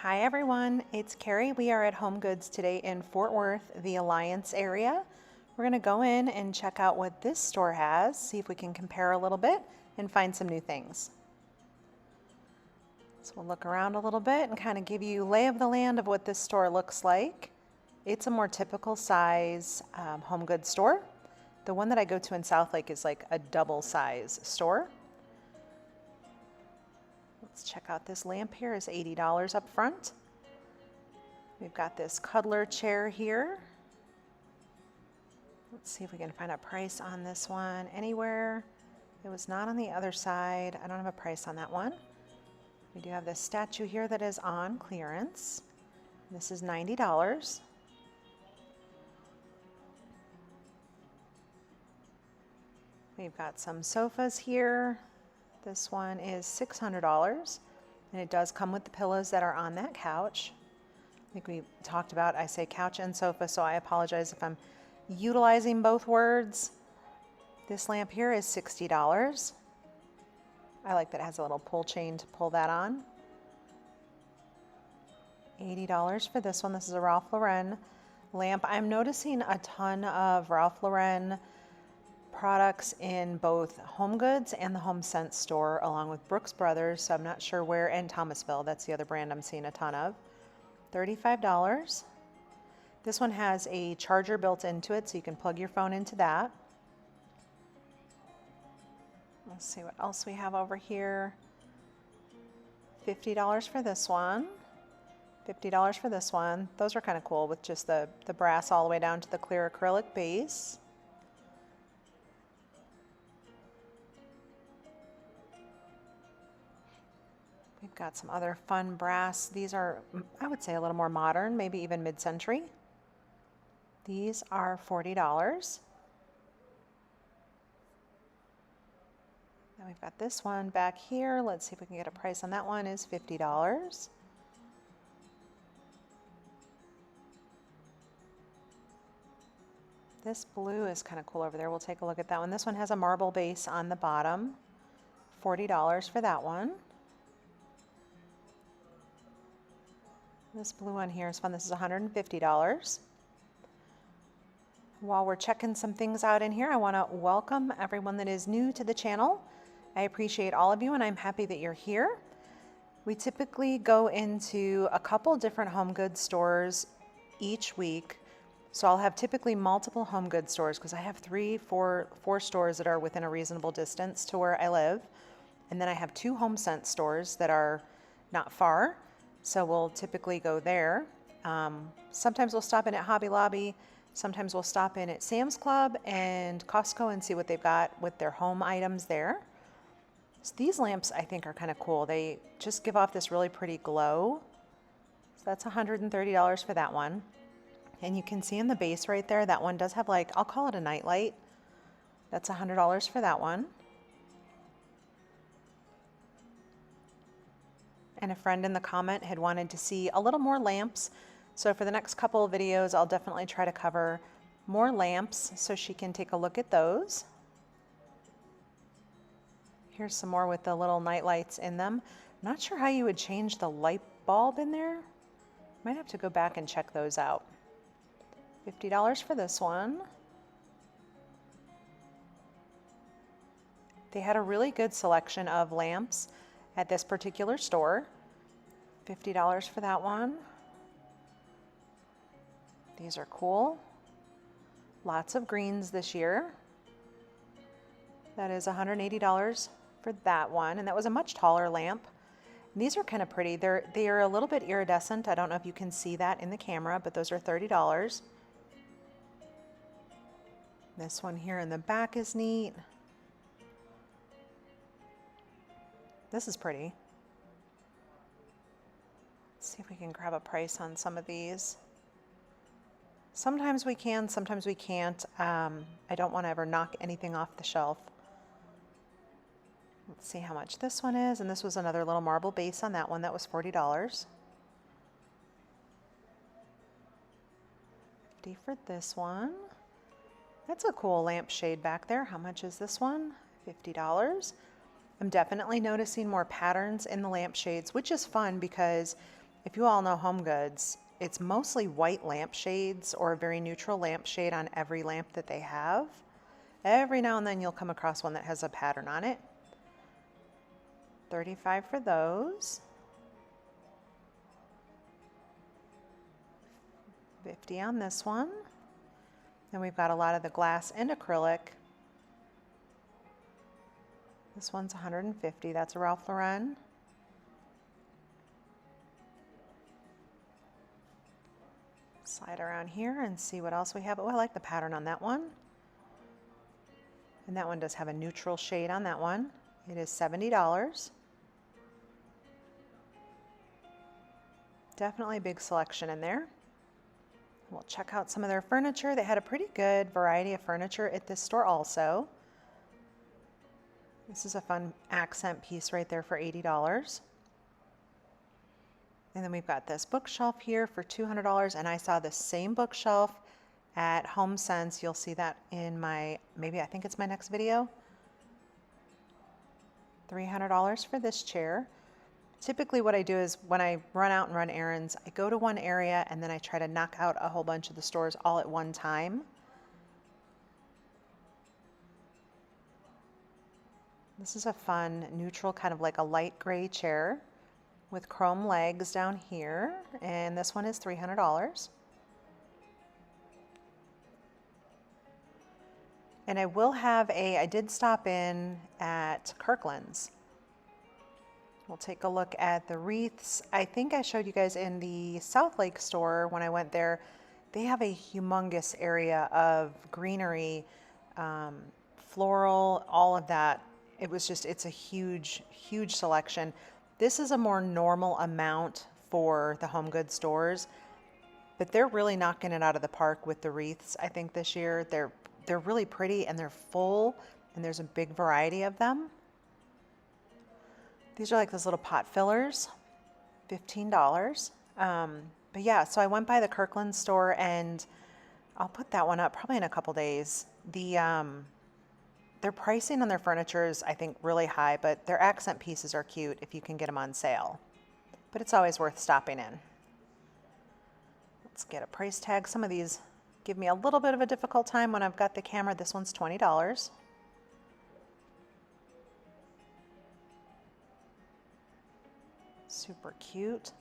Hi everyone, it's Carrie. We are at Home Goods today in Fort Worth, the Alliance area. We're going to go in and check out what this store has, see if we can compare a little bit and find some new things. So we'll look around a little bit and kind of give you lay of the land of what this store looks like. It's a more typical size Home Goods store. The one that I go to in Southlake is like a double size store. Let's check out this lamp here. Is $80 up front. We've got this cuddler chair here. Let's see if we can find a price on this one anywhere. It was not on the other side. I don't have a price on that one. We do have this statue here that is on clearance. This is $90. We've got some sofas here. This one is $600, and it does come with the pillows that are on that couch. I think we talked about, I say couch and sofa, so I apologize if I'm utilizing both words. This lamp here is $60. I like that it has a little pull chain to pull that on. $80 for this one. This is a Ralph Lauren lamp. I'm noticing a ton of Ralph Lauren products in both Home Goods and the HomeSense store, along with Brooks Brothers, so I'm not sure where, and Thomasville, that's the other brand I'm seeing a ton of. $35. This one has a charger built into it, so you can plug your phone into that. Let's see what else we have over here. $50 for this one. $50 for this one. Those are kind of cool with just the brass all the way down to the clear acrylic base. We've got some other fun brass. These are, I would say, a little more modern, maybe even mid-century. These are $40. Then we've got this one back here. Let's see if we can get a price on that one. Is $50. This blue is kind of cool over there. We'll take a look at that one. This one has a marble base on the bottom. $40 for that one. This blue one here is fun. This is $150. While we're checking some things out in here, I want to welcome everyone that is new to the channel. I appreciate all of you, and I'm happy that you're here. We typically go into a couple different Home Goods stores each week. So I'll have typically multiple Home Goods stores because I have four stores that are within a reasonable distance to where I live. And then I have 2 HomeSense stores that are not far. So we'll typically go there. Sometimes we'll stop in at Hobby Lobby. Sometimes we'll stop in at Sam's Club and Costco and see what they've got with their home items there. So these lamps I think are kind of cool. They just give off this really pretty glow. So that's $130 for that one. And you can see in the base right there, that one does have, like, I'll call it a night light. That's $100 for that one. And a friend in the comment had wanted to see a little more lamps. So for the next couple of videos, I'll definitely try to cover more lamps so she can take a look at those. Here's some more with the little night lights in them. I'm not sure how you would change the light bulb in there. Might have to go back and check those out. $50 for this one. They had a really good selection of lamps at this particular store. $50 for that one. These are cool. Lots of greens this year. That is $180 for that one, and that was a much taller lamp. And these are kind of pretty. They are a little bit iridescent. I don't know if you can see that in the camera, but those are $30. This one here in the back is neat. This is pretty. Let's see if we can grab a price on some of these. Sometimes we can, sometimes we can't. I don't want to ever knock anything off the shelf. Let's see how much this one is. And this was another little marble base on that one. That was $40. $50 for this one. That's a cool lampshade back there. How much is this one? $50. I'm definitely noticing more patterns in the lampshades, which is fun because if you all know Home Goods, it's mostly white lampshades or a very neutral lampshade on every lamp that they have. Every now and then you'll come across one that has a pattern on it. $35 for those. $50 on this one. Then we've got a lot of the glass and acrylic. This one's $150. That's a Ralph Lauren. Slide around here and see what else we have. Oh, I like the pattern on that one. And that one does have a neutral shade on that one. It is $70. Definitely a big selection in there. We'll check out some of their furniture. They had a pretty good variety of furniture at this store also. This is a fun accent piece right there for $80. And then we've got this bookshelf here for $200, and I saw the same bookshelf at HomeSense. You'll see that in my, maybe I think it's my next video. $300 for this chair. Typically what I do is when I run out and run errands, I go to one area and then I try to knock out a whole bunch of the stores all at one time. This is a fun neutral, kind of like a light gray chair with chrome legs down here, and this one is $300. And I will have I did stop in at Kirkland's. We'll take a look at the wreaths. I think I showed you guys in the South Lake store when I went there. They have a humongous area of greenery, floral, all of that. It was just, it's a huge, huge selection. This is a more normal amount for the home goods stores, but they're really knocking it out of the park with the wreaths, I think, this year. They're really pretty and they're full, and there's a big variety of them. These are like those little pot fillers, $15. But yeah, so I went by the Kirkland store, and I'll put that one up probably in a couple days. Their pricing on their furniture is, I think, really high, but their accent pieces are cute if you can get them on sale. But it's always worth stopping in. Let's get a price tag. Some of these give me a little bit of a difficult time when I've got the camera. This one's $20. Super cute.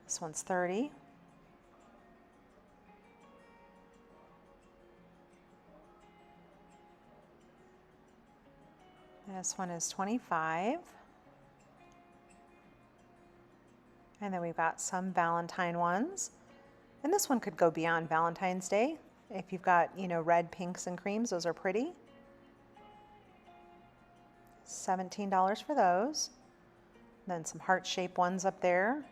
This one's $30. This one is $25. And then we've got some Valentine ones. And this one could go beyond Valentine's Day. If you've got, you know, red, pinks, and creams, those are pretty. $17 for those. Then some heart-shaped ones up there.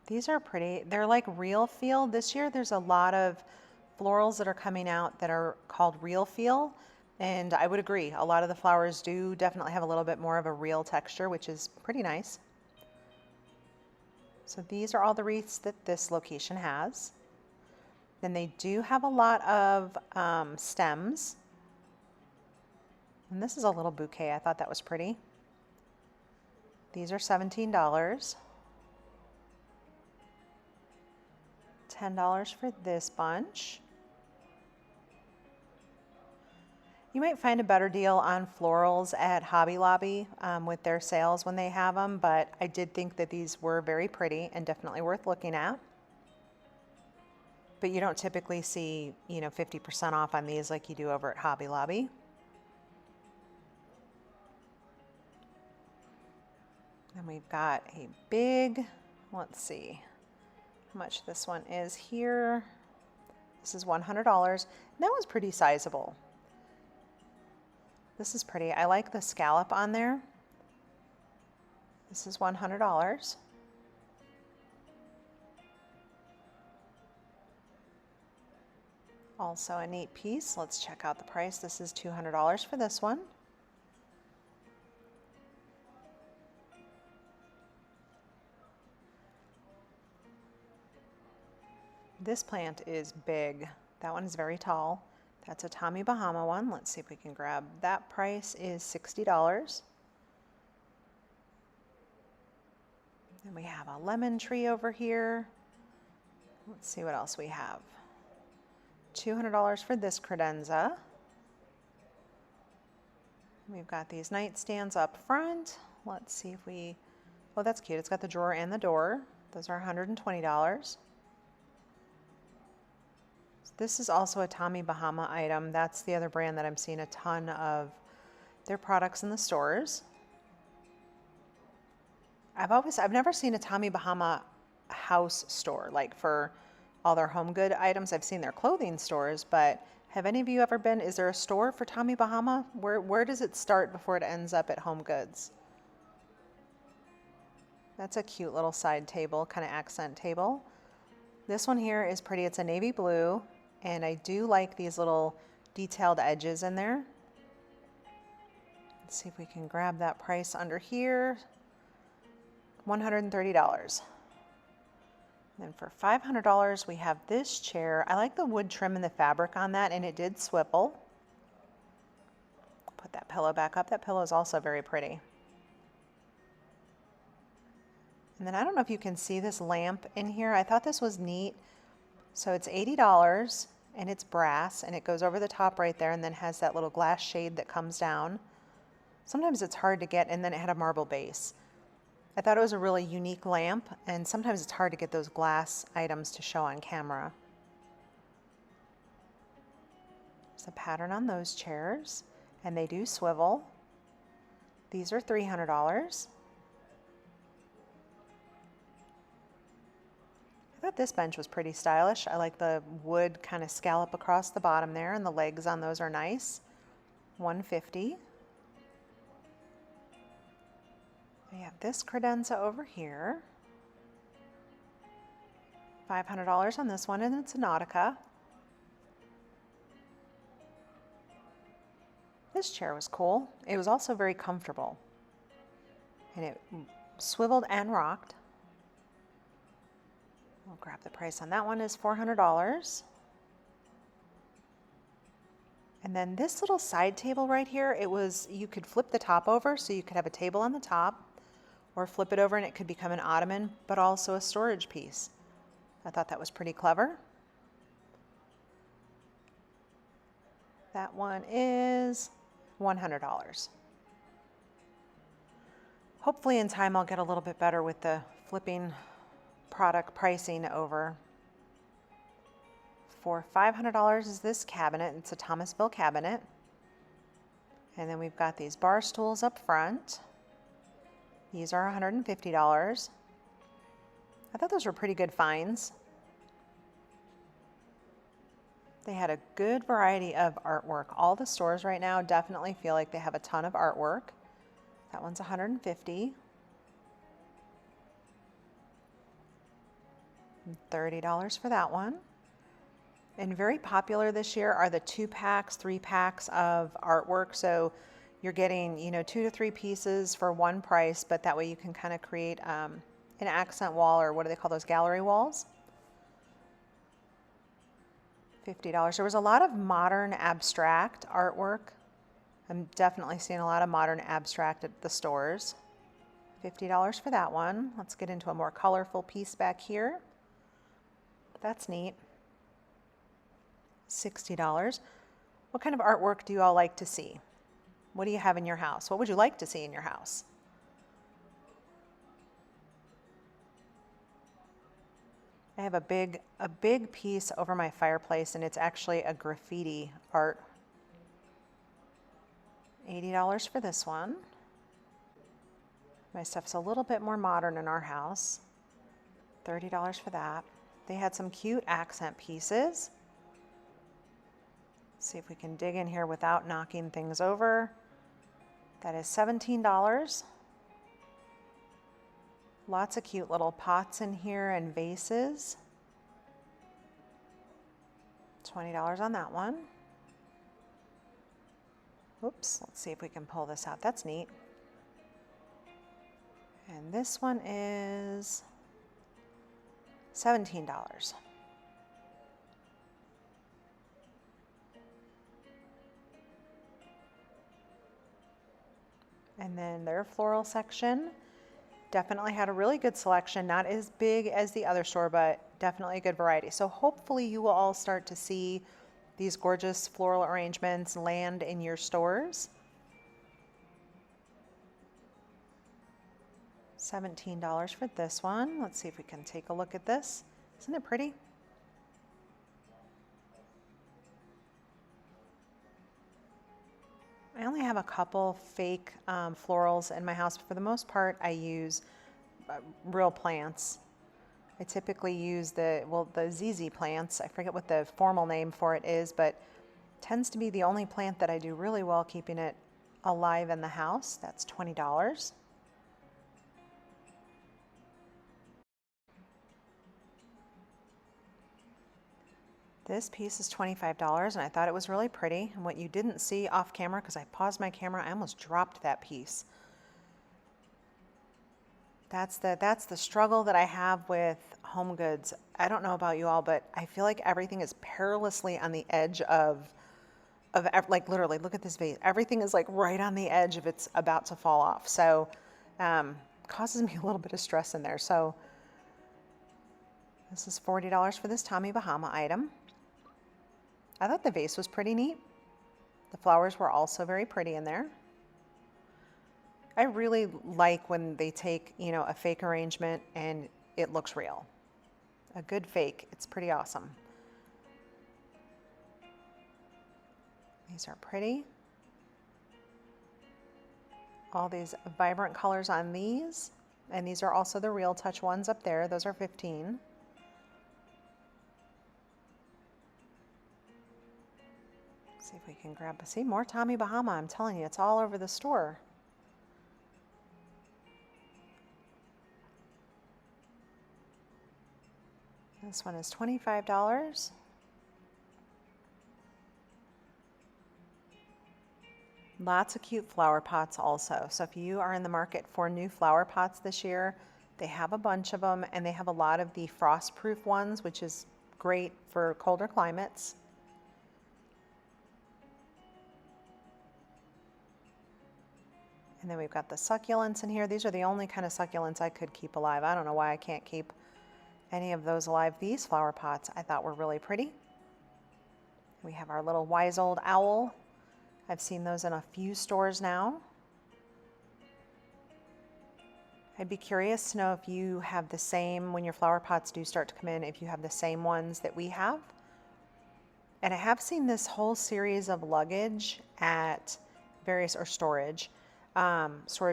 These are pretty. They're like Real Feel. This year there's a lot of florals that are coming out that are called Real Feel. And I would agree, a lot of the flowers do definitely have a little bit more of a real texture, which is pretty nice. So these are all the wreaths that this location has. Then they do have a lot of stems. And this is a little bouquet. I thought that was pretty. These are $17. $10 for this bunch. You might find a better deal on florals at Hobby Lobby with their sales when they have them, but I did think that these were very pretty and definitely worth looking at. But you don't typically see, you know, 50% off on these like you do over at Hobby Lobby. And we've got a big, let's see how much this one is here. This is $100. That was pretty sizable. This is pretty. I like the scallop on there. This is $100. Also a neat piece. Let's check out the price. This is $200 for this one. This plant is big. That one is very tall. That's a Tommy Bahama one. Let's see if we can grab that. Price is $60. Then we have a lemon tree over here. Let's see what else we have. $200 for this credenza. We've got these nightstands up front. Let's see if we, oh, that's cute. It's got the drawer and the door. Those are $120. This is also a Tommy Bahama item. That's the other brand that I'm seeing a ton of their products in the stores. I've never seen a Tommy Bahama house store, like for all their home good items. I've seen their clothing stores, but have any of you ever been, is there a store for Tommy Bahama? Where does it start before it ends up at Home Goods? That's a cute little side table, kind of accent table. This one here is pretty. It's a navy blue, and I do like these little detailed edges in there. Let's see if we can grab that price under here. $130. Then for $500, we have this chair. I like the wood trim and the fabric on that, and it did swivel. Put that pillow back up. That pillow is also very pretty. And then I don't know if you can see this lamp in here. I thought this was neat. So it's $80, and it's brass, and it goes over the top right there, and then has that little glass shade that comes down. Sometimes it's hard to get, and then it had a marble base. I thought it was a really unique lamp, and sometimes it's hard to get those glass items to show on camera. There's a pattern on those chairs, and they do swivel. These are $300. I thought this bench was pretty stylish. I like the wood kind of scallop across the bottom there, and the legs on those are nice. $150. We have this credenza over here. $500 on this one, and it's a Nautica. This chair was cool. It was also very comfortable, and it swiveled and rocked. We'll grab the price on that one is $400. And then this little side table right here, you could flip the top over, so you could have a table on the top, or flip it over and it could become an ottoman, but also a storage piece. I thought that was pretty clever. That one is $100. Hopefully in time I'll get a little bit better with the flipping product pricing over. For $500 is this cabinet. It's a Thomasville cabinet. And then we've got these bar stools up front. These are $150. I thought those were pretty good finds. They had a good variety of artwork. All the stores right now definitely feel like they have a ton of artwork. That one's $150. And $30 for that one. And very popular this year are the 2-packs, 3-packs of artwork. So you're getting, 2 to 3 pieces for one price, but that way you can kind of create an accent wall, or what do they call those, gallery walls? $50. There was a lot of modern abstract artwork. I'm definitely seeing a lot of modern abstract at the stores. $50 for that one. Let's get into a more colorful piece back here. That's neat. $60. What kind of artwork do you all like to see? What do you have in your house? What would you like to see in your house? I have a big piece over my fireplace, and it's actually a graffiti art. $80 for this one. My stuff's a little bit more modern in our house. $30 for that. They had some cute accent pieces. Let's see if we can dig in here without knocking things over. That is $17. Lots of cute little pots in here and vases. $20 on that one. Oops, let's see if we can pull this out. That's neat. And this one is $17. And then their floral section, Definitely had a really good selection, not as big as the other store, but definitely a good variety. So hopefully you will all start to see these gorgeous floral arrangements land in your stores. $17 for this one. Let's see if we can take a look at this. Isn't it pretty? I only have a couple fake florals in my house, but for the most part, I use real plants. I typically use the ZZ plants. I forget what the formal name for it is, but tends to be the only plant that I do really well keeping it alive in the house. That's $20. This piece is $25, and I thought it was really pretty. And what you didn't see off camera, because I paused my camera, I almost dropped that piece. That's the struggle that I have with home goods. I don't know about you all, but I feel like everything is perilously on the edge of like literally, look at this vase. Everything is like right on the edge of it's about to fall off. So causes me a little bit of stress in there. So this is $40 for this Tommy Bahama item. I thought the vase was pretty neat. The flowers were also very pretty in there. I really like when they take, you know, a fake arrangement and it looks real. A good fake, it's pretty awesome. These are pretty. All these vibrant colors on these. And these are also the Real Touch ones up there. Those are 15. See if we can grab, see more Tommy Bahama. I'm telling you, it's all over the store. This one is $25. Lots of cute flower pots also. So if you are in the market for new flower pots this year, they have a bunch of them, and they have a lot of the frost-proof ones, which is great for colder climates. And then we've got the succulents in here. These are the only kind of succulents I could keep alive. I don't know why I can't keep any of those alive. These flower pots I thought were really pretty. We have our little wise old owl. I've seen those in a few stores now. I'd be curious to know if you have the same, when your flower pots do start to come in, if you have the same ones that we have. And I have seen this whole series of luggage at various, or storage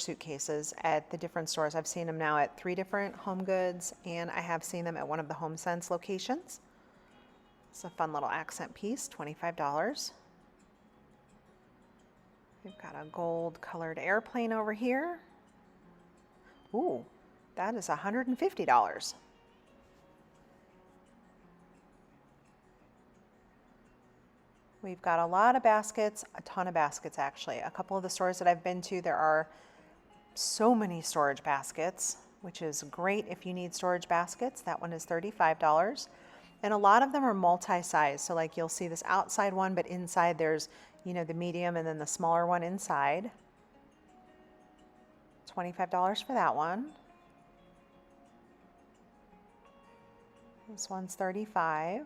suitcases at the different stores. I've seen them now at 3 different Home Goods, and I have seen them at one of the HomeSense locations. It's a fun little accent piece, $25. We've got a gold colored airplane over here. Ooh, that is $150. We've got a lot of baskets, a ton of baskets actually. A couple of the stores that I've been to, there are so many storage baskets, which is great if you need storage baskets. That one is $35. And a lot of them are multi-size. So like you'll see this outside one, but inside there's, you know, the medium and then the smaller one inside. $25 for that one. This one's $35.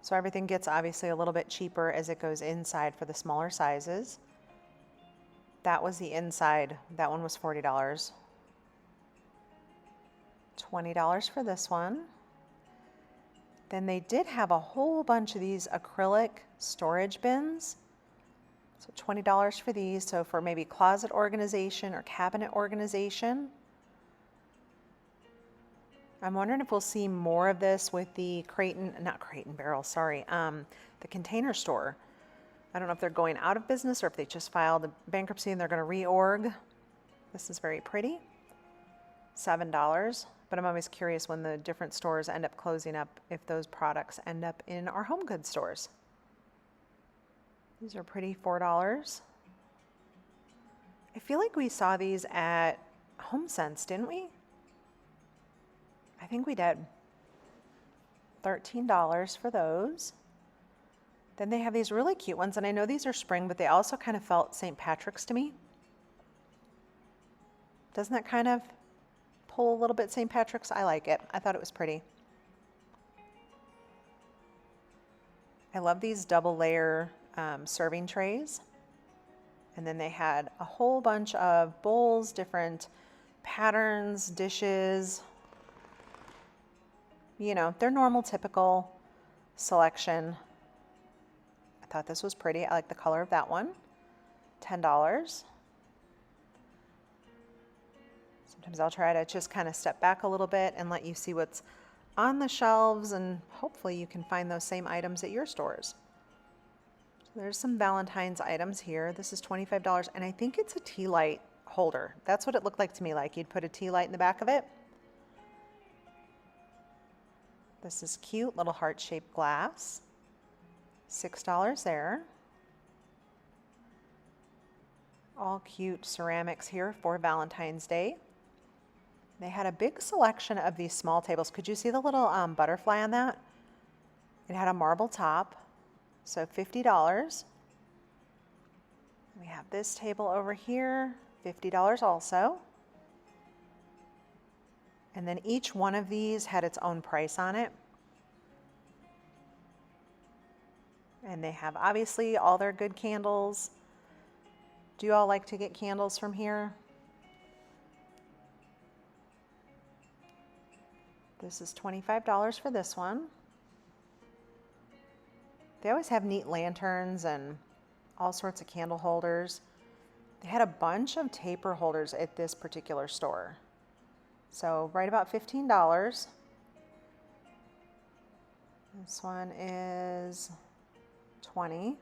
So everything gets obviously a little bit cheaper as it goes inside for the smaller sizes. That was the inside. That one was $40. $20 for this one. Then they did have a whole bunch of these acrylic storage bins. So $20 for these. So for maybe closet organization or cabinet organization. I'm wondering if we'll see more of this with the the Container Store. I don't know if they're going out of business or if they just filed a bankruptcy and they're going to reorg. This is very pretty. $7. But I'm always curious when the different stores end up closing up if those products end up in our home goods stores. These are pretty, $4. I feel like we saw these at HomeSense, didn't we? I think we did. $13 for those. Then they have these really cute ones, and I know these are spring, but they also kind of felt St. Patrick's to me. Doesn't that kind of pull a little bit St. Patrick's? I like it. I thought it was pretty. I love these double layer serving trays. And then they had a whole bunch of bowls, different patterns, dishes. You know, their normal, typical selection. I thought this was pretty. I like the color of that one. $10. Sometimes I'll try to just kind of step back a little bit and let you see what's on the shelves, and hopefully you can find those same items at your stores. So there's some Valentine's items here. This is $25, and I think it's a tea light holder. That's what it looked like to me, like you'd put a tea light in the back of it. This is cute, little heart-shaped glass. $6 there. All cute ceramics here for Valentine's Day. They had a big selection of these small tables. Could you see the little butterfly on that? It had a marble top, so $50. We have this table over here, $50 also. And then each one of these had its own price on it. And they have obviously all their good candles. Do you all like to get candles from here? This is $25 for this one. They always have neat lanterns and all sorts of candle holders. They had a bunch of taper holders at this particular store. So right about $15. This one is $20.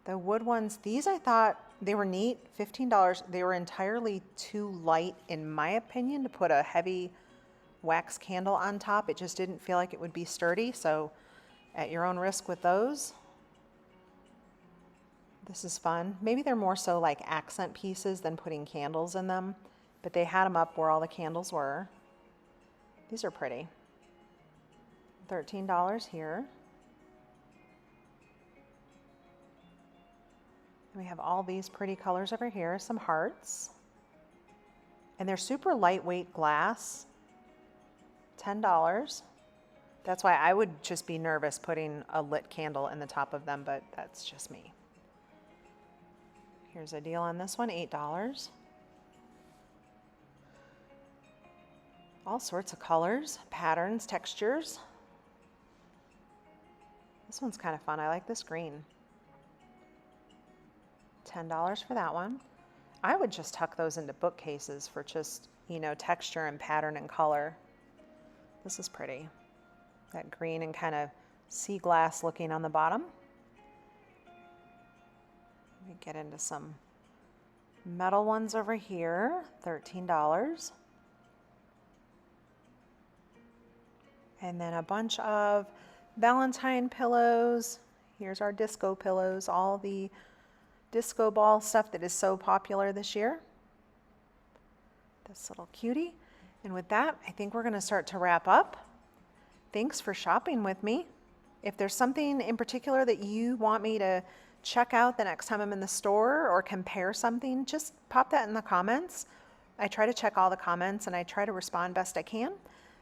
The wood ones, these I thought they were neat, $15. They were entirely too light, in my opinion, to put a heavy wax candle on top. It just didn't feel like it would be sturdy, so at your own risk with those. This is fun. Maybe they're more so like accent pieces than putting candles in them, but they had them up where all the candles were. These are pretty. $13 here. And we have all these pretty colors over here, some hearts. And they're super lightweight glass, $10. That's why I would just be nervous putting a lit candle in the top of them, but that's just me. Here's a deal on this one, $8. All sorts of colors, patterns, textures. This one's kind of fun. I like this green. $10 for that one. I would just tuck those into bookcases for just, you know, texture and pattern and color. This is pretty. That green and kind of sea glass looking on the bottom. Let me get into some metal ones over here, $13. And then a bunch of Valentine pillows. Here's our disco pillows, all the disco ball stuff that is so popular this year. This little cutie. And with that, I think we're going to start to wrap up. Thanks for shopping with me. If there's something in particular that you want me to check out the next time I'm in the store or compare something, just pop that in the comments. I try to check all the comments and I try to respond best I can.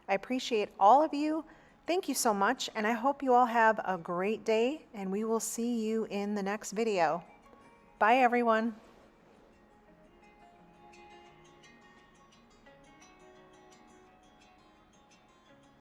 I appreciate all of you. Thank you so much, and I hope you all have a great day, and we will see you in the next video. Bye, everyone.